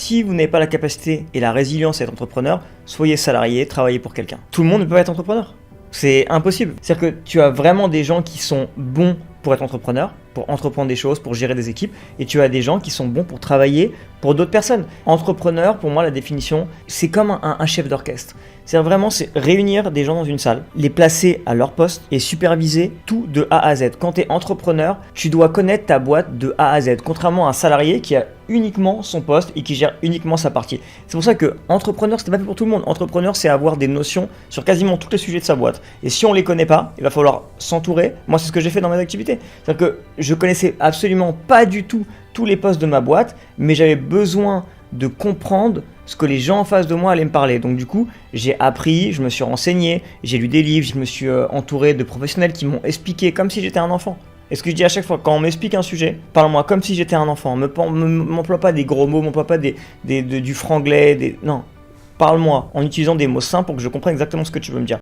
si vous n'avez pas la capacité et la résilience à être entrepreneur, soyez salarié, travaillez pour quelqu'un. Tout le monde ne peut pas être entrepreneur. C'est impossible. C'est-à-dire que tu as vraiment des gens qui sont bons pour être entrepreneur, pour entreprendre des choses, pour gérer des équipes, et tu as des gens qui sont bons pour travailler pour d'autres personnes. Entrepreneur, pour moi, la définition, c'est comme un chef d'orchestre. C'est vraiment réunir des gens dans une salle, les placer à leur poste et superviser tout de A à Z. Quand tu es entrepreneur, tu dois connaître ta boîte de A à Z, contrairement à un salarié qui a uniquement son poste et qui gère uniquement sa partie. C'est pour ça que entrepreneur, c'est pas fait pour tout le monde. Entrepreneur, c'est avoir des notions sur quasiment tous les sujets de sa boîte. Et si on les connaît pas, il va falloir s'entourer. Moi, c'est ce que j'ai fait dans mes activités. C'est-à-dire que je connaissais absolument pas du tout tous les postes de ma boîte, mais j'avais besoin de comprendre ce que les gens en face de moi allaient me parler. Donc du coup, j'ai appris, je me suis renseigné, j'ai lu des livres, je me suis entouré de professionnels qui m'ont expliqué comme si j'étais un enfant. Et ce que je dis à chaque fois, quand on m'explique un sujet, parle-moi comme si j'étais un enfant. M'emploie pas des gros mots, m'emploie pas du franglais, non. Parle-moi en utilisant des mots simples pour que je comprenne exactement ce que tu veux me dire.